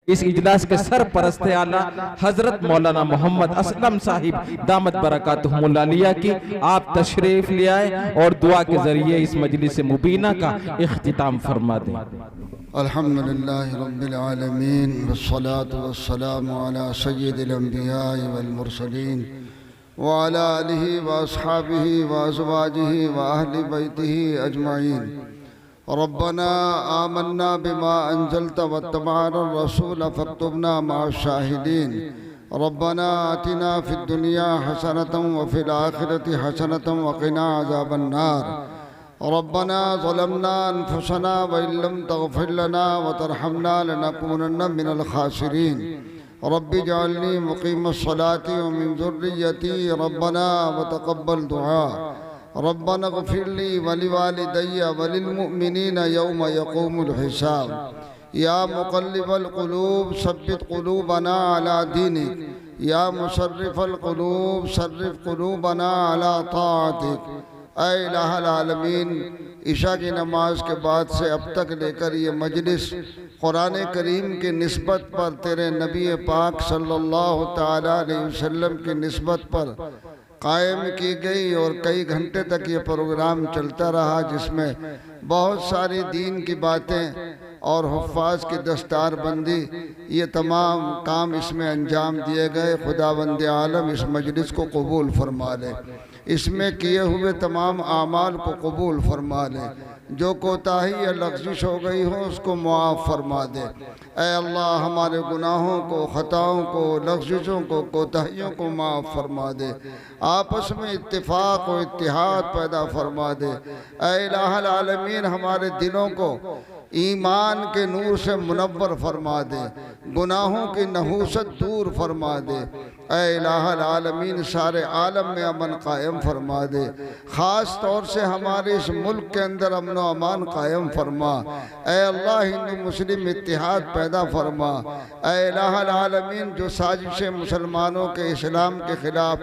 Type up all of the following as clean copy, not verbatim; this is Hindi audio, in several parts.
इस इजलास के सरपरस्त आला हजरत मौलाना मोहम्मद असलम साहिब दामत बरकातुहुमुल आलिया की आप तशरीफ ले आए और दुआ के जरिए इस मजलिस मुबीना का इख्तिताम फरमा दें। अल्हम्दुलिल्लाहि रब्बिल आलमीन वस्सलातु वस्सलामु अला सय्यिदिल अंबियाइ वल मुरसलीन व अला आलिहि व अस्हाबिहि व अज़वाजिहि व अहलि बैतिहि अजमाइन। रब्बना आमन्ना बिमा अंज़लता वत्तबअना रसूल फक्तुबना मअश शाहिदीन। रब्बना आतिना फिद दुनिया हसनतम व फिल आखिरति हसनतम व क़िना अज़ाबन्नार। रब्बना ज़लमना अनफुसना व इल्लम तग़फिर लना व तरहमना लनकूनन्न मिनल खासिरीन। रब्बि जअलनी मुक़ीमस्सलाति व मिन ज़ुर्रिय्यती रब्बना व तक़ब्बल दुआ। रब्बना ग़फ़िरली वलिवालिदैया वलिलमुअ्मिनीना यौम यक़ूमुल हिसाब। या मुक़ल्लिबल क़ुलूब सब्बित क़ुलूबना अला दीनिक। या मुसर्रिफ़ल क़ुलूब सर्रिफ़ क़ुलूबना अला ताअतिक। ऐ इलाहल आलमीन, इशा की नमाज के बाद से अब तक लेकर ये मजलिस कुरान करीम की निस्बत पर, तेरे नबी पाक सल्लल्लाहु ताला अलैहि वसल्लम की निस्बत पर कायम की गई और कई घंटे तक ये प्रोग्राम चलता रहा, जिसमें बहुत सारी दीन की बातें और हुफ़्फ़ाज़ की दस्तारबंदी, ये तमाम काम इसमें अंजाम दिए गए। खुदावंद आलम इस मजलिस को कबूल फरमा ले, इसमें किए हुए तमाम आमाल को कबूल फरमा ले। जो कोताही या लग़्ज़िश हो गई हो उसको मुआफ़ फरमा दे। ऐ अल्लाह, हमारे गुनाहों को, ख़ताओं को, लग़्ज़िशों को, कोताहियों को माफ़ फरमा दे। आपस में इत्तिफ़ाक़ व इत्तिहाद पैदा फरमा दे। ऐ इलाहुल आलमीन, हमारे दिलों को ईमान के नूर से मुनव्वर फरमा दे, गुनाहों की नहूसत दूर फरमा दे। ऐ इलाहुल आलमीन, सारे आलम में अमन कायम फरमा दे। ख़ास तौर से हमारे इस मुल्क के अंदर अमन व अमान कायम फरमा। ऐ अल्लाह, हिंदू मुस्लिम इत्तिहाद पैदा फरमा। ऐ इलाहुल आलमीन, जो साजिशें मुसलमानों के इस्लाम के ख़िलाफ़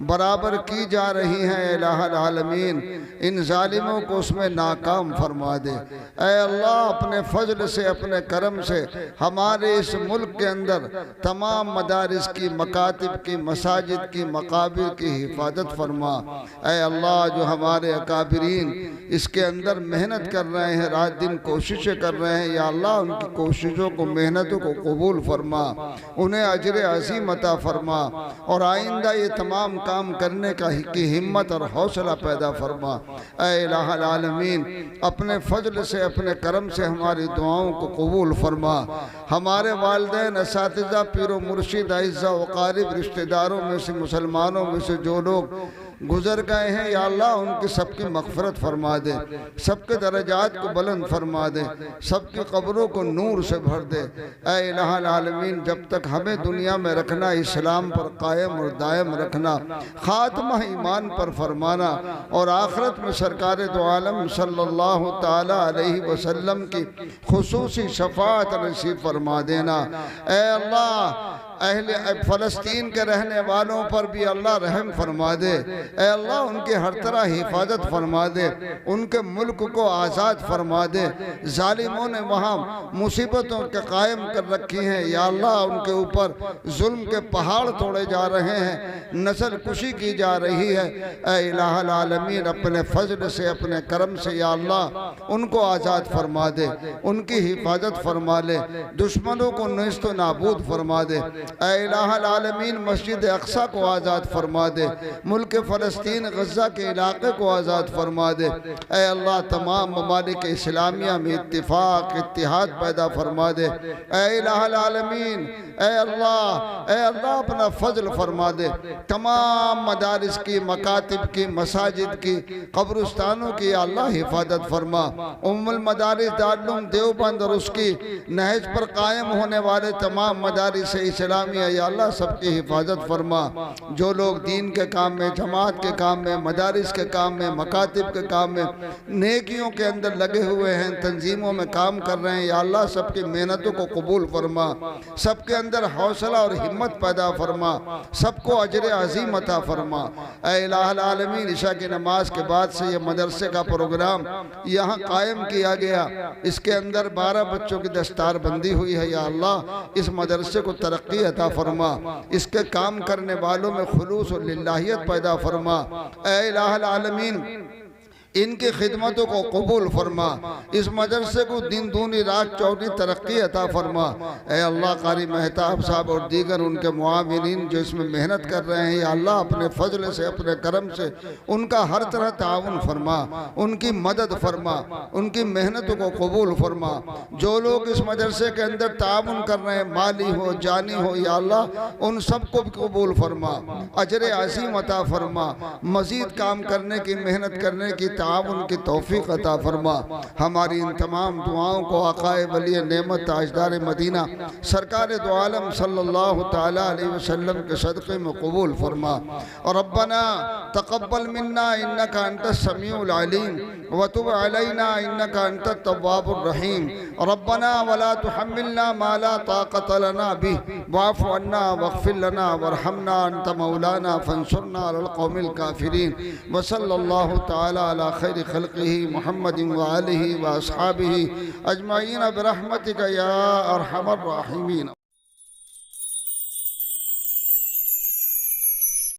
बराबर की जा रही हैं, ऐ इलाहुल आलमीन, इन ज़ालिमों को उसमें नाकाम फरमा दे। ऐ अल्लाह, अपने फजल से, अपने करम से हमारे इस मुल्क के अंदर तमाम मदारिस की, मकातिब की, मसाजिद की, मकाबिर की हिफाजत फरमा। ऐ अल्लाह, जो हमारे अकाबिरीन इसके अंदर मेहनत कर रहे हैं, रात दिन कोशिशें कर रहे हैं, या अल्लाह उनकी कोशिशों को, मेहनतों को कबूल फरमा, उन्हें अजर अज़ीम अता फरमा और आइंदा ये तमाम काम करने की हिम्मत और हौसला पैदा फरमा। ऐ इलाहुल आलमीन, अपने फजल से, अपने करम से हमारी दुआओं को कबूल फरमा। हमारे वालिदैन, असातिज़ा, पीरो मुर्शिद, अइज़्ज़ा व क़ारिब, रिश्तेदारों में से, मुसलमानों में से जो लोग गुज़र गए हैं, या अल्लाह उनकी सबकी मग़फ़िरत फरमा दे, सबके दरजात को बुलंद फरमा दे, सबकी कब्रों को नूर से भर दे। ऐ इलाहुल आलमीन, जब तक हमें दुनिया में रखना, इस्लाम पर कायम और दायम रखना, ख़ात्मा ईमान पर फरमाना और आखिरत में सरकार दो आलम सल्लल्लाहु ताला अलैहि वसल्लम की खुसूसी शफ़ाअत नसीब फरमा देना। ऐ अल्लाह, अहले फ़लस्तीन के रहने वालों पर भी अल्लाह रहम फरमा दे। ऐ अल्लाह, उनकी हर तरह हिफाजत फरमा दे, उनके मुल्क को आज़ाद फरमा दे। ज़ालिमों ने वहाँ मुसीबतों के कायम कर रखी हैं, या अल्लाह उनके ऊपर जुल्म के पहाड़ तोड़े जा रहे हैं, नस्ल कुशी की जा रही है। ऐ इलाहुल आलमीन, अपने फजल से, अपने करम से या अल्लाह उनको आज़ाद फरमा दे, उनकी हिफाजत फरमा ले, दुश्मनों को नेस्त नाबूद फरमा दे। ऐ इलाहुल आलमीन, मस्जिद अक़सा को आज़ाद फरमा दे, मुल्क फ़लस्तीन गज़ा के इलाक़े को आज़ाद फरमा दे। ऐ अल्लाह, तमाम ममालिक इस्लामिया में इत्तिफ़ाक़, इत्तिहाद पैदा फरमा दे। ऐ इलाहुल आलमीन, ऐ अल्लाह, अपना फ़ज़ल फरमा दे। तमाम मदारिस की, मकातिब की, मसाजिद की, कब्रिस्तानों की अल्लाह हिफाजत फरमा। उम्मुल मदारिस दारुल उलूम देवबंद और उसकी नहज पर कायम होने वाले तमाम मदारिस इस्लाम गिरामी है या अल्लाह सबकी हिफाजत फरमा। जो लोग दीन के काम में, जमात के काम में, मदारिस के काम में, मकातिब के काम में, नेकियों के अंदर लगे हुए हैं, तंजीमों में काम कर रहे हैं, या अल्लाह सबकी मेहनतों को कबूल फरमा। सबके अंदर हौसला और हिम्मत पैदा फरमा, सबको अजर अजीम अता फरमा। ऐ इलाहुल आलमीन, इशा की नमाज के बाद से ये मदरसे का प्रोग्राम यहाँ कायम किया गया। इसके अंदर 12 बच्चों की दस्तार बंदी हुई है। या अल्लाह इस मदरसे को तरक्की अता फरमा, इसके काम करने वालों में खुलूस और लिल्लाहियत पैदा फरमा। ऐ इलाहुल आलमीन, इनकी खिदमतों को कबूल फरमा। इस मदरसे को दिन दूनी रात चौनी तरक्की अता फरमा। ऐ अल्लाह कारी महताब साहब और दीगर उनके मुआविनीन जो इसमें मेहनत कर रहे हैं, या अल्लाह अपने फजल से, अपने करम से उनका हर तरह ताउन फरमा, उनकी मदद फरमा, उनकी मेहनतों को कबूल फरमा। जो लोग इस मदरसे के अंदर ताउन कर रहे हैं, माली हो, जानी हो, या अल्लाह उन सबको भी कबूल फरमा, अजर अजीम अता फरमा। मजीद काम करने की, मेहनत करने की, ताउन की तौफीक अता फरमा। हमारी इन तमाम दुआओं को आकाए वली नेमत ताजदार मदीना सरकार दो आलम सल्लल्लाहु ताला अलैहि वसल्लम के सदक़े में कबूल फरमा। और रब्बना तक़ब्बल मिन्ना इन्नका अंतस समीउल अलीम व तुब अलैना इन्नका अंतत तव्वाबुर रहीम। रब्बना वला तुहम्मिलना मा ला ताक़त लना बिहि वाफ़ु अन्ना वग़फ़िर लना वरहमना अंत मौलाना फंसुरना अलल क़ौमिल काफ़िरीन। व सल्लल्लाहु ताला अला खैर खल्क़िही मुहम्मदिन व आलिही व अस्हाबिही अजमईन बिरहमतिका या अरहमर राहिमीन।